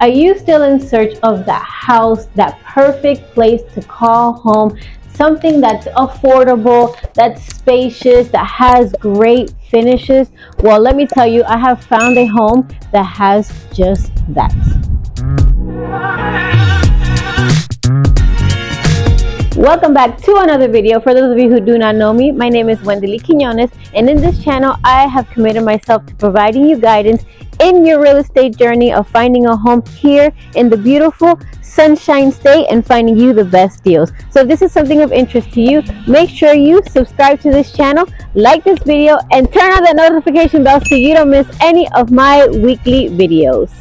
Are you still in search of that house, that perfect place to call home? Something that's affordable, that's spacious, that has great finishes? Well, let me tell you, I have found a home that has just that. Welcome back to another video. For those of you who do not know me, my name is Wendoly Quinones, and in this channel I have committed myself to providing you guidance in your real estate journey of finding a home here in the beautiful Sunshine State and finding you the best deals. So if this is something of interest to you, make sure you subscribe to this channel, like this video, and turn on that notification bell so you don't miss any of my weekly videos.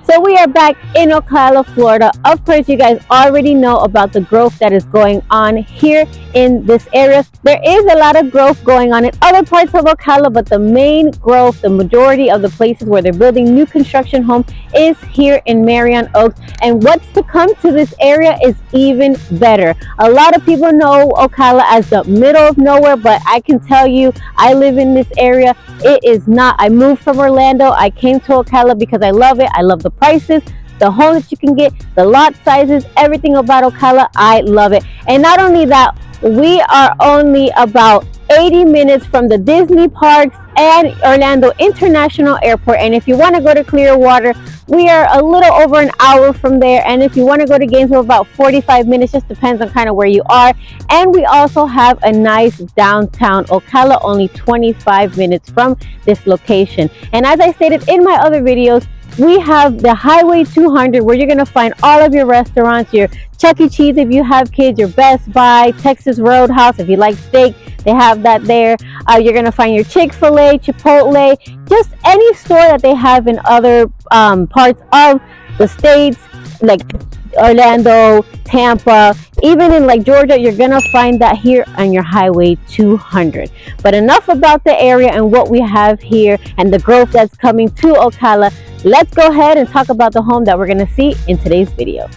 So we are back in Ocala, Florida. Of course, you guys already know about the growth that is going on here in this area. There is a lot of growth going on in other parts of Ocala, but the main growth, the majority of the places where they're building new construction homes is here in Marion Oaks. And what's to come to this area is even better. A lot of people know Ocala as the middle of nowhere, but I can tell you, I live in this area. It is not. I moved from Orlando. I came to Ocala because I love it. I love the prices, the homes that you can get, the lot sizes, everything about Ocala. I love it. And not only that, we are only about 80 minutes from the Disney parks and Orlando International Airport. And if you want to go to Clearwater, we are a little over an hour from there. And if you want to go to Gainesville, about 45 minutes, just depends on kind of where you are. And we also have a nice downtown Ocala, only 25 minutes from this location. And as I stated in my other videos, we have the Highway 200 where you're going to find all of your restaurants, your Chuck E. Cheese if you have kids, your Best Buy, Texas Roadhouse if you like steak, they have that there. You're going to find your Chick-fil-A, Chipotle, just any store that they have in other parts of the states, like Orlando, Tampa, even in like Georgia. You're gonna find that here on your Highway 200. But enough about the area and what we have here and the growth that's coming to Ocala. Let's go ahead and talk about the home that we're gonna see in today's video.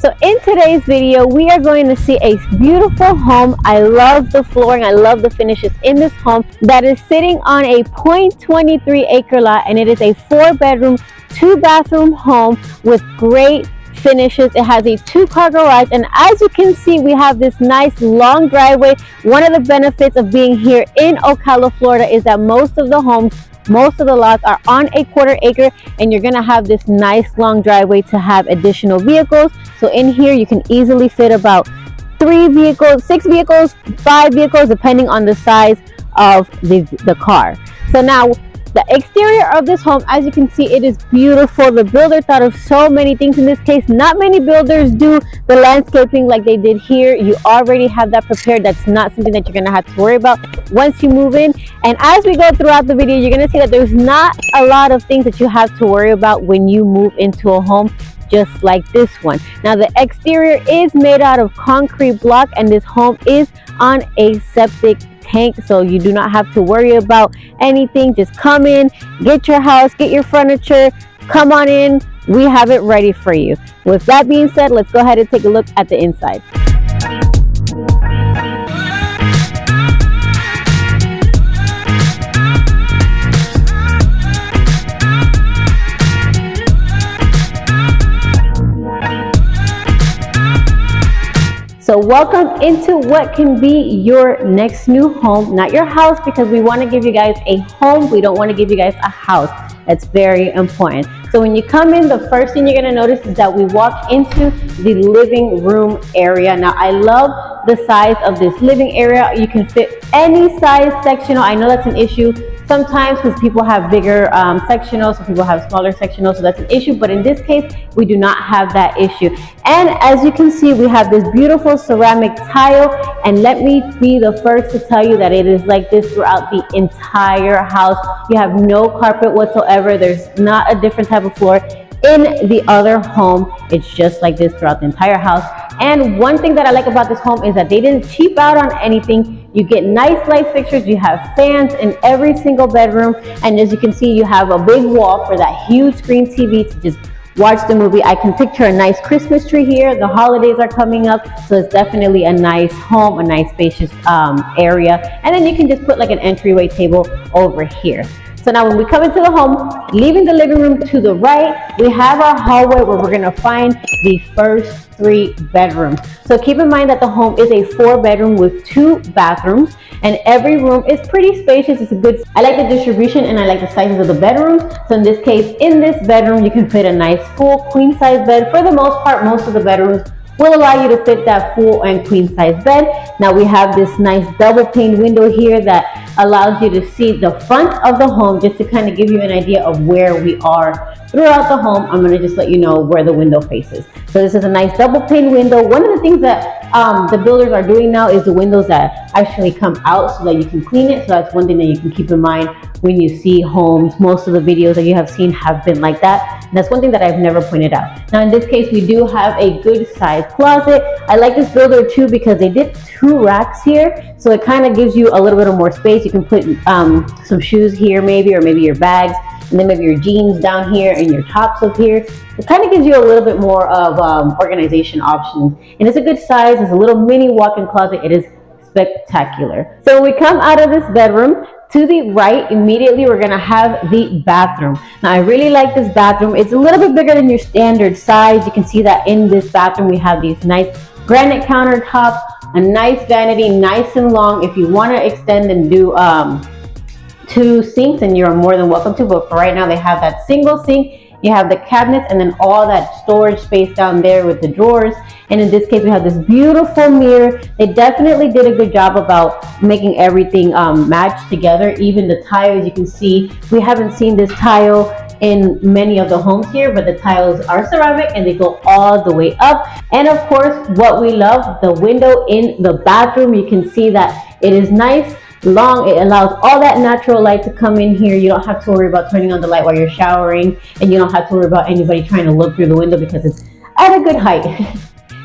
So in today's video, we are going to see a beautiful home. I love the flooring. I love the finishes in this home that is sitting on a 0.23 acre lot, and it is a 4-bedroom, 2-bathroom home with great finishes. It has a 2-car garage, and as you can see, we have this nice long driveway. One of the benefits of being here in Ocala, Florida is that most of the homes, most of the lots are on a 1/4 acre, and you're gonna have this nice long driveway to have additional vehicles. So in here you can easily fit about 3 vehicles, 6 vehicles, 5 vehicles, depending on the size of the car. So now the exterior of this home, as you can see, it is beautiful. The builder thought of so many things in this case. Not many builders do the landscaping like they did here. You already have that prepared. That's not something that you're gonna have to worry about once you move in. And as we go throughout the video, you're gonna see that there's not a lot of things that you have to worry about when you move into a home just like this one. Now the exterior is made out of concrete block, and this home is on a septic tank, so you do not have to worry about anything. Just come in, get your house, get your furniture, come on in. We have it ready for you. With that being said, let's go ahead and take a look at the inside. So welcome into what can be your next new home, not your house, because we want to give you guys a home. We don't want to give you guys a house. That's very important. So when you come in, the first thing you're going to notice is that we walk into the living room area. Now I love the size of this living area. You can fit any size sectional. I know that's an issue sometimes because people have bigger sectionals, some people have smaller sectionals, so that's an issue. But in this case, we do not have that issue. And as you can see, we have this beautiful ceramic tile. And let me be the first to tell you that it is like this throughout the entire house. You have no carpet whatsoever. There's not a different type of floor. In the other home, it's just like this throughout the entire house. And one thing that I like about this home is that they didn't cheap out on anything. You get nice light fixtures, you have fans in every single bedroom, and as you can see, you have a big wall for that huge screen TV to just watch the movie. I can picture a nice Christmas tree here. The holidays are coming up, so it's definitely a nice home, a nice spacious area. And then you can just put like an entryway table over here. So now when we come into the home, leaving the living room to the right, we have our hallway where we're gonna find the first 3 bedrooms. So keep in mind that the home is a 4-bedroom with 2 bathrooms, and every room is pretty spacious. It's a good, I like the distribution and I like the sizes of the bedrooms. So in this case, in this bedroom, you can fit a nice full queen size bed. For the most part, most of the bedrooms will allow you to fit that full and queen size bed. Now we have this nice double pane window here that allows you to see the front of the home, just to kind of give you an idea of where we are throughout the home. I'm going to just let you know where the window faces. So this is a nice double pane window. One of the things that the builders are doing now is the windows that actually come out so that you can clean it. So that's one thing that you can keep in mind when you see homes. Most of the videos that you have seen have been like that. And that's one thing that I've never pointed out. Now in this case, we do have a good sized closet. I like this builder too because they did 2 racks here. So it kind of gives you a little bit of more space. You can put some shoes here maybe, or maybe your bags, and then maybe your jeans down here and your tops up here. It kind of gives you a little bit more of organization options. And it's a good size. It's a little mini walk-in closet. It is spectacular. So when we come out of this bedroom, to the right, immediately we're gonna have the bathroom. Now I really like this bathroom. It's a little bit bigger than your standard size. You can see that in this bathroom we have these nice granite countertops, a nice vanity, nice and long. If you want to extend and do 2 sinks, and you're more than welcome to, but for right now they have that single sink. You have the cabinets and then all that storage space down there with the drawers. And in this case, we have this beautiful mirror. They definitely did a good job about making everything match together. Even the tiles, you can see, we haven't seen this tile in many of the homes here, but the tiles are ceramic and they go all the way up. And of course, what we love, the window in the bathroom, you can see that it is nice, long. It allows all that natural light to come in here. You don't have to worry about turning on the light while you're showering, and you don't have to worry about anybody trying to look through the window because it's at a good height.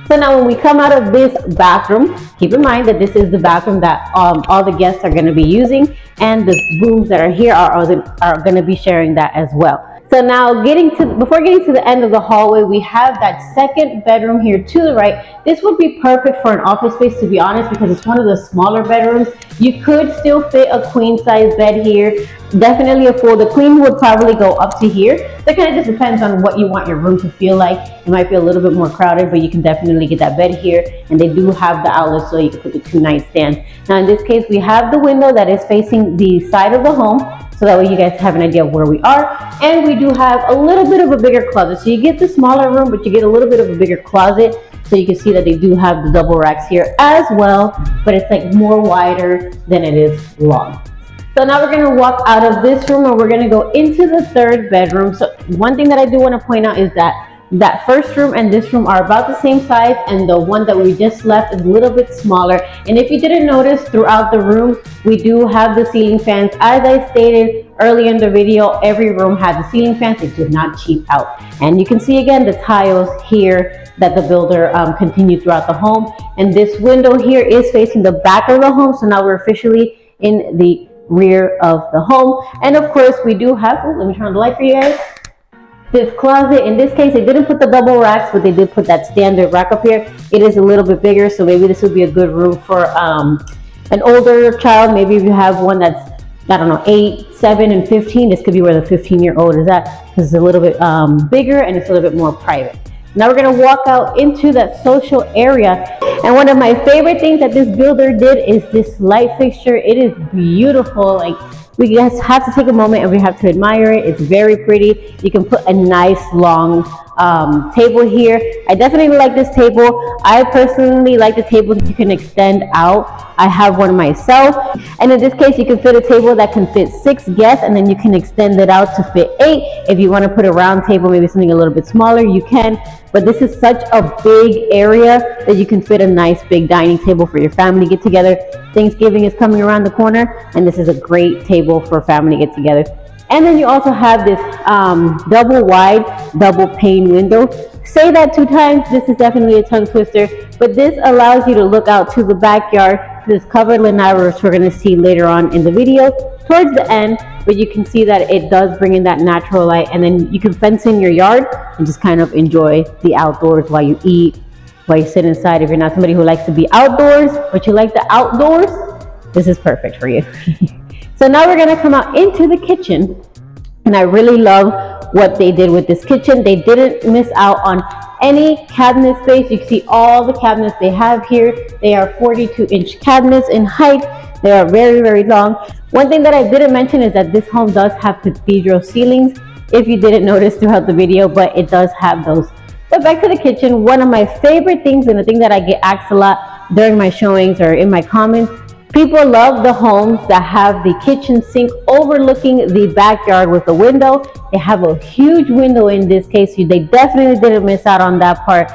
So now when we come out of this bathroom, keep in mind that this is the bathroom that all the guests are going to be using, and the rooms that are here are going to be sharing that as well. So now before getting to the end of the hallway, we have that 2nd bedroom here to the right. This would be perfect for an office space, to be honest, because it's one of the smaller bedrooms. You could still fit a queen size bed here. Definitely a full. The queen would probably go up to here. So it kind of just depends on what you want your room to feel like. It might be a little bit more crowded, but you can definitely get that bed here. And they do have the outlet so you can put the 2 nightstands. Now in this case, we have the window that is facing the side of the home, so that way you guys have an idea of where we are. And we do have a little bit of a bigger closet. So you get the smaller room, but you get a little bit of a bigger closet. So you can see that they do have the double racks here as well, but it's like more wider than it is long. So now we're going to walk out of this room and we're going to go into the 3rd bedroom. So one thing that I do want to point out is that that first room and this room are about the same size, and the one that we just left is a little bit smaller. And if you didn't notice, throughout the room we do have the ceiling fans. As I stated earlier in the video, every room has the ceiling fans. It did not cheap out. And you can see again the tiles here that the builder continued throughout the home. And this window here is facing the back of the home, so now we're officially in the rear of the home. And of course we do have, let me turn on the light for you guys, this closet. In this case, they didn't put the double racks, but they did put that standard rack up here. It is a little bit bigger, so maybe this would be a good room for an older child. Maybe if you have one that's, I don't know, 8, 7, and 15, this could be where the 15-year-old is at, because it's a little bit bigger and it's a little bit more private. Now we're going to walk out into that social area. And one of my favorite things that this builder did is this light fixture. It is beautiful. Like, we just have to take a moment and we have to admire it. It's very pretty. You can put a nice long table here. I definitely like this table. I personally like the table that you can extend out. I have one myself, and in this case you can fit a table that can fit 6 guests, and then you can extend it out to fit 8. If you want to put a round table, maybe something a little bit smaller, you can. But this is such a big area that you can fit a nice big dining table for your family get together. Thanksgiving is coming around the corner, and this is a great table for family get together. And then you also have this double wide, double pane window. Say that 2 times, this is definitely a tongue twister, but this allows you to look out to the backyard, this covered lanai, which we're going to see later on in the video towards the end, but you can see that it does bring in that natural light, and then you can fence in your yard and just kind of enjoy the outdoors while you eat, while you sit inside. If you're not somebody who likes to be outdoors, but you like the outdoors, this is perfect for you. So now we're going to come out into the kitchen, and I really love what they did with this kitchen. They didn't miss out on any cabinet space. You can see all the cabinets they have here. They are 42-inch cabinets in height. They are very, very long. One thing that I didn't mention is that this home does have cathedral ceilings, if you didn't notice throughout the video, but it does have those. But back to the kitchen, one of my favorite things, and the thing that I get asked a lot during my showings or in my comments, people love the homes that have the kitchen sink overlooking the backyard with a window. They have a huge window in this case. They definitely didn't miss out on that part.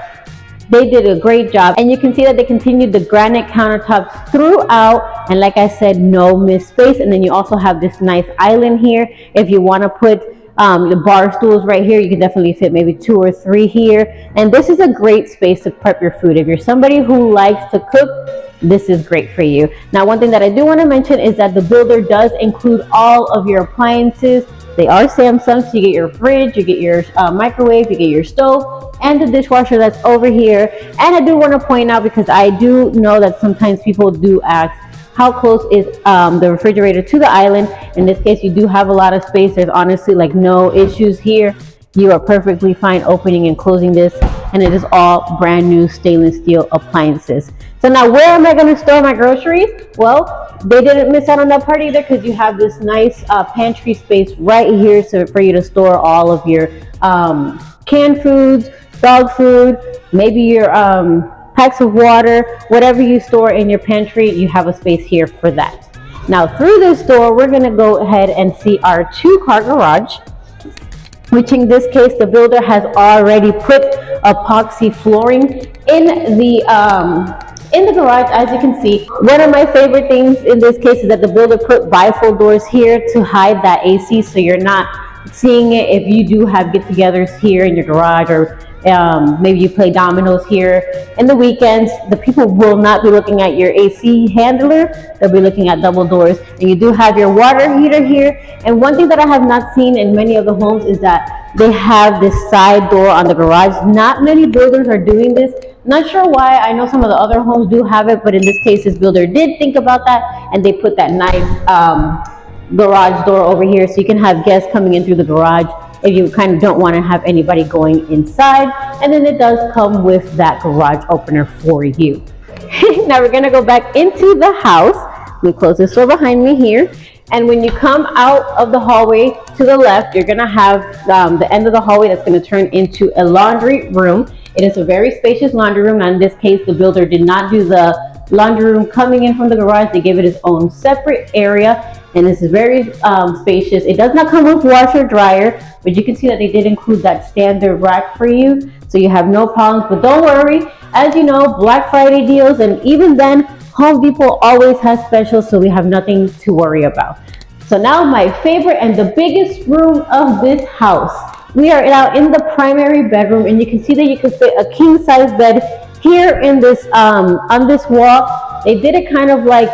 They did a great job. And you can see that they continued the granite countertops throughout. And like I said, no missed space. And then you also have this nice island here. If you want to put the bar stools right here, you can definitely fit maybe 2 or 3 here. And this is a great space to prep your food. If you're somebody who likes to cook, this is great for you. Now, one thing that I do want to mention is that the builder does include all of your appliances. They are Samsung, so you get your fridge, you get your microwave, you get your stove, and the dishwasher that's over here. And I do want to point out, because I do know that sometimes people do ask, how close is the refrigerator to the island? In this case, you do have a lot of space. There's honestly like no issues here. You are perfectly fine opening and closing this, and it is all brand new stainless steel appliances. So now, where am I going to store my groceries? Well, they didn't miss out on that part either, because you have this nice pantry space right here, so for you to store all of your canned foods, dog food, maybe your packs of water, whatever you store in your pantry, you have a space here for that. Now, through this door, we're going to go ahead and see our 2-car garage, which in this case, the builder has already put epoxy flooring in the garage. As you can see, one of my favorite things in this case is that the builder put bifold doors here to hide that AC, so you're not seeing it if you do have get-togethers here in your garage, or maybe you play dominoes here in the weekends. The people will not be looking at your AC handler. They'll be looking at double doors. And you do have your water heater here. And one thing that I have not seen in many of the homes is that they have this side door on the garage. Not many builders are doing this. Not sure why. I know some of the other homes do have it, but in this case, this builder did think about that, and they put that nice garage door over here, so you can have guests coming in through the garage if you kind of don't want to have anybody going inside. And then it does come with that garage opener for you. Now we're going to go back into the house. We close this door behind me here. And when you come out of the hallway to the left, you're going to have the end of the hallway that's going to turn into a laundry room. It is a very spacious laundry room. And in this case, the builder did not do the laundry room coming in from the garage. They gave it its own separate area. And this is very spacious. It does not come with washer dryer, but you can see that they did include that standard rack for you, so you have no problems. But don't worry, as you know, Black Friday deals, and even then, Home Depot always has specials, so we have nothing to worry about. So now my favorite and the biggest room of this house. We are now in the primary bedroom, and you can see that you can fit a king-size bed here in this on this wall. They did it kind of like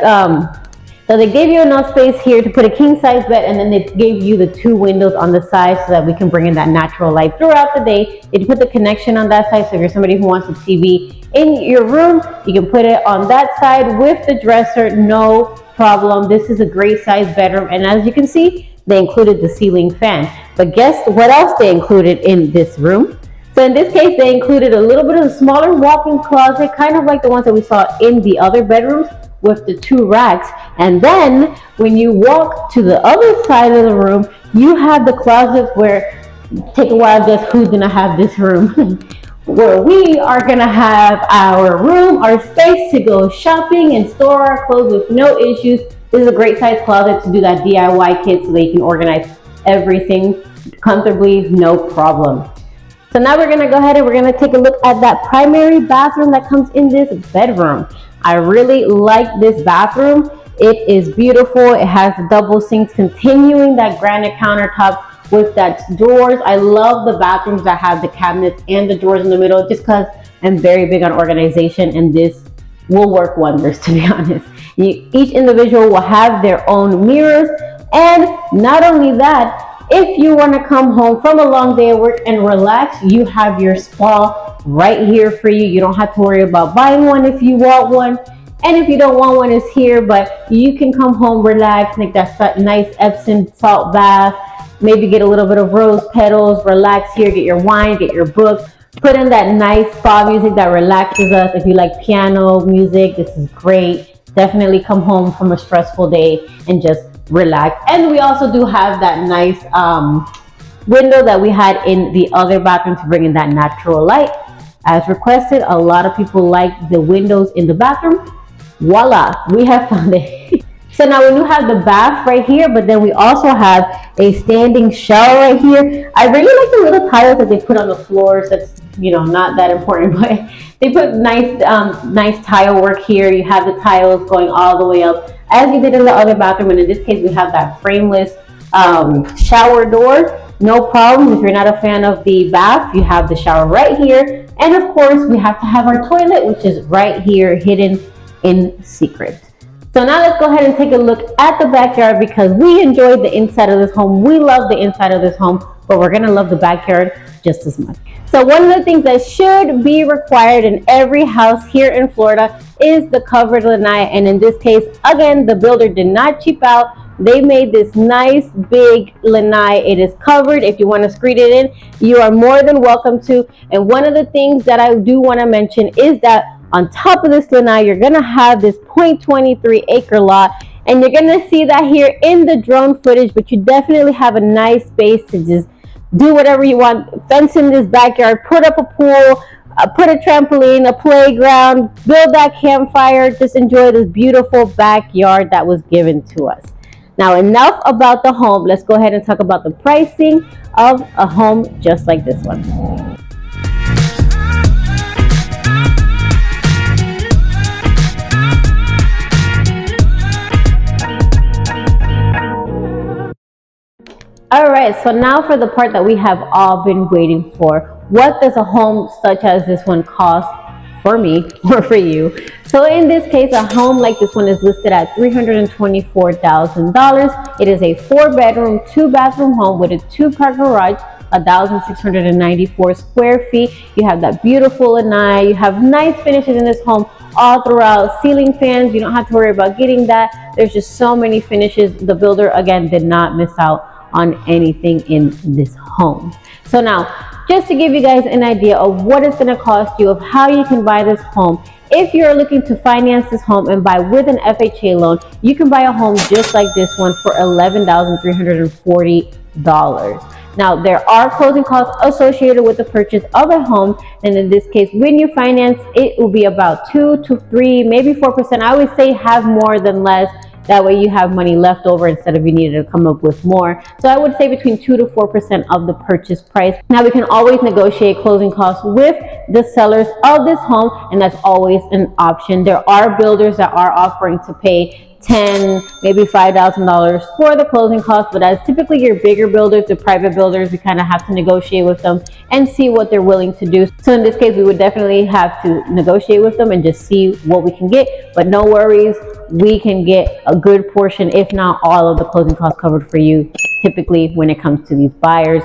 so they gave you enough space here to put a king-size bed, and then they gave you the 2 windows on the side so that we can bring in that natural light throughout the day. They put the connection on that side, so if you're somebody who wants a TV in your room, you can put it on that side with the dresser, no problem. This is a great size bedroom, and as you can see, they included the ceiling fan. But guess what else they included in this room? So in this case, they included a little bit of a smaller walk-in closet, kind of like the ones that we saw in the other bedrooms, with the 2 racks. And then when you walk to the other side of the room, you have the closet where, take a wild guess who's gonna have this room, where we are gonna have our room, our space to go shopping and store our clothes with no issues. This is a great size closet to do that DIY kit, so that you can organize everything comfortably, no problem. So now we're gonna go ahead and we're gonna take a look at that primary bathroom that comes in this bedroom. I really like this bathroom. It is beautiful. It has the double sinks, continuing that granite countertop with that doors. I love the bathrooms that have the cabinets and the doors in the middle, just because I'm very big on organization, and this will work wonders, to be honest. Each individual will have their own mirrors, and not only that, if you want to come home from a long day of work and relax, you have your spa right here for you. You don't have to worry about buying one if you want one, and if you don't want one, it's here. But you can come home, relax, make that nice Epsom salt bath, maybe get a little bit of rose petals, relax here, get your wine, get your book, put in that nice spa music that relaxes us. If you like piano music, this is great. Definitely come home from a stressful day and just relax. And we also do have that nice window that we had in the other bathroom to bring in that natural light as requested. A lot of people like the windows in the bathroom. Voila, we have found it. So now we do have the bath right here, but then we also have a standing shower right here. I really like the little tiles that they put on the floors. That's, you know, not that important, but they put nice nice tile work here. You have the tiles going all the way up, as you did in the other bathroom, and in this case we have that frameless shower door. No problem. If you're not a fan of the bath, you have the shower right here, and of course we have to have our toilet, which is right here, hidden in secret. So now let's go ahead and take a look at the backyard, because we enjoyed the inside of this home. We love the inside of this home, but we're gonna love the backyard just as much. So one of the things that should be required in every house here in Florida is the covered lanai. And in this case, again, the builder did not cheap out. They made this nice big lanai. It is covered. If you want to screen it in, you are more than welcome to. And one of the things that I do want to mention is that on top of this lanai, you're going to have this 0.23 acre lot. And you're going to see that here in the drone footage, but you definitely have a nice space to just do whatever you want. Fence in this backyard, put up a pool, put a trampoline, a playground, build that campfire, just enjoy this beautiful backyard that was given to us. Now, enough about the home. Let's go ahead and talk about the pricing of a home just like this one. All right, so now for the part that we have all been waiting for. What does a home such as this one cost for me or for you? So in this case, a home like this one is listed at $324,000. It is a 4-bedroom, 2-bathroom home with a 2-car garage, 1,694 square feet. You have that beautiful lanai. You have nice finishes in this home all throughout. Ceiling fans, you don't have to worry about getting that. There's just so many finishes. The builder, again, did not miss out on anything in this home. So now, just to give you guys an idea of what it's going to cost you, of how you can buy this home. If you're looking to finance this home and buy with an FHA loan, you can buy a home just like this one for $11,340. Now, there are closing costs associated with the purchase of a home, and in this case, when you finance, it will be about 2 to 3, maybe 4%. I always say have more than less. That way you have money left over instead of you needed to come up with more. So I would say between 2 to 4% of the purchase price. Now, we can always negotiate closing costs with the sellers of this home, and that's always an option. There are builders that are offering to pay $10,000, maybe $5,000 for the closing costs, but as typically your bigger builders, the private builders, we kind of have to negotiate with them and see what they're willing to do. So in this case, we would definitely have to negotiate with them and just see what we can get, but no worries, we can get a good portion, if not all of the closing costs covered for you. Typically, when it comes to these buyers,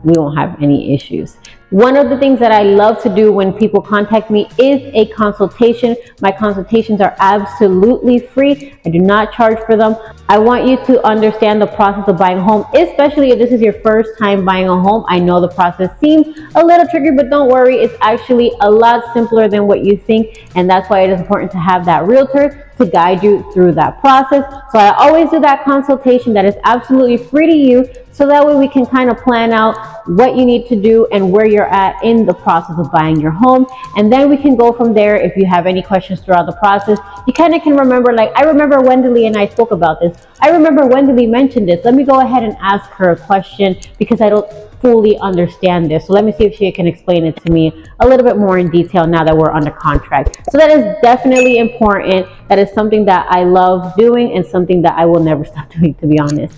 we won't have any issues. One of the things that I love to do when people contact me is a consultation. My consultations are absolutely free. I do not charge for them. I want you to understand the process of buying a home, especially if this is your first time buying a home. I know the process seems a little tricky, but don't worry. It's actually a lot simpler than what you think, and that's why it is important to have that realtor to guide you through that process. So I always do that consultation that is absolutely free to you, so that way we can kind of plan out what you need to do and where you're at in the process of buying your home. And then we can go from there. If you have any questions throughout the process, you kind of can remember, like I remember Wendoly and I spoke about this. I remember Wendoly mentioned this. Let me go ahead and ask her a question because I don't fully understand this. So let me see if she can explain it to me a little bit more in detail now that we're under contract. So that is definitely important. That is something that I love doing and something that I will never stop doing, to be honest.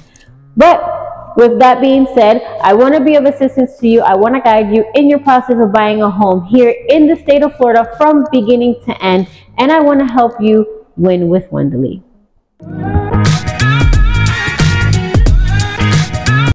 But with that being said, I want to be of assistance to you. I want to guide you in your process of buying a home here in the state of Florida from beginning to end. And I want to help you win with Wendoly.